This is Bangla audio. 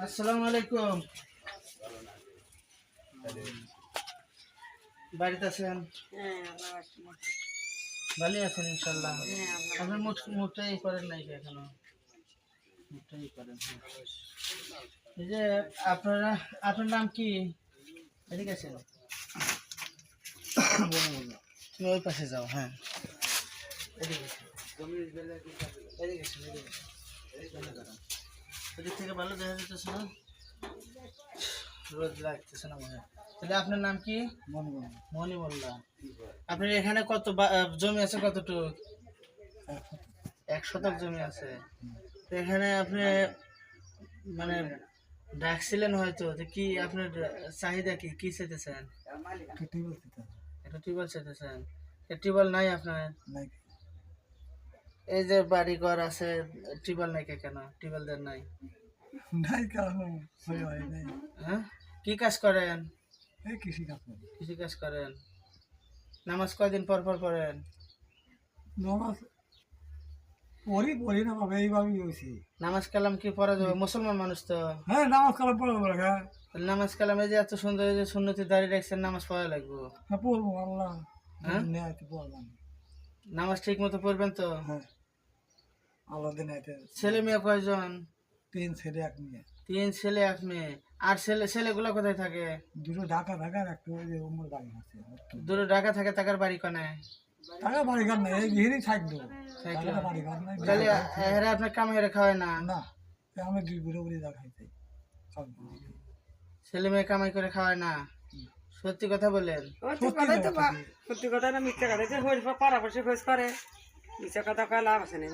আসসালামু আলাইকুম। বাড়িতে আছেন? ভালো আছেন ইনশাল্লাহ। আপনার মুখটাই করেন নাই এখনো, মুখটাই করেন। এই যে আপনার নাম কি? এদিকে আছেন, তুমি ওই পাশে যাও। হ্যাঁ, এদিকে এদিক থেকে ভালো দেখা যেতেছে না, রোদ লাগতেছে না মনে হয়। তাহলে আপনার নাম কি? মনি মোল্লা। আপনার এখানে কত জমি আছে? কতটুকু? 1 শতক জমি আছে। তো এখানে আপনি মানে ডাকছিলেন হয়তো, তো কি আপনার চাহিদা কি কি চাইতেছেন? একটা টিউবওয়েল চাইতেছেন। টিউবওয়েল নাই আপনার? এই যে বাড়ি ঘর আছে, টিউবওয়েল নাই কেন? টিউবওয়েল দেন নাই? হ্যাঁ, কি কাজ করেন? কৃষি কাজ করেন। নামাজ কয়দিন পর পর পড়েন? নামাজ কালাম কি পড়া যাবে? মুসলমান মানুষ তো। হ্যাঁ, নামাজ কালাম পড়া যাবে। হ্যাঁ, নামাজ কালাম এই যে এত সুন্দর, এই যে সুন্নতি দাঁড়িয়ে রাখছেন, নামাজ পড়া লাগবো। হ্যাঁ পড়বো। আল্লাহ হ্যাঁ, পড়লাম। নামাজ ঠিক মতো পড়বেন তো? হ্যাঁ, আল্লাহ দিন। ছেলে মেয়ে কয়জন? 3 ছেলে 1 মেয়ে। 3 ছেলে 1 মেয়ে। আর ছেলেগুলো কোথায় থাকে? 2 ঢাকা থাকার, একটা ওই যে উমর বাড়ি আছে। দূরে ঢাকা থাকে, টাকার বাড়ি কোনে? টাকা বাড়ি ঘর নাই, এই গিরি থাকতো। থাকলো। টাকা বাড়ি ঘর নাই। তাহলে এরা আপনার কামাই করে খাওয়ায় না? না, আমি 2 বুড়ো বুড়ি দেখাইছি। ছেলে মেয়ে কামাই করে খাওয়ায় না? সত্যি কথা বলেন। সত্যি কথা না মিথ্যা কথা? পাড়াপড়শি খোঁজ করে, মিথ্যা কথা কয় লাভ আছে না।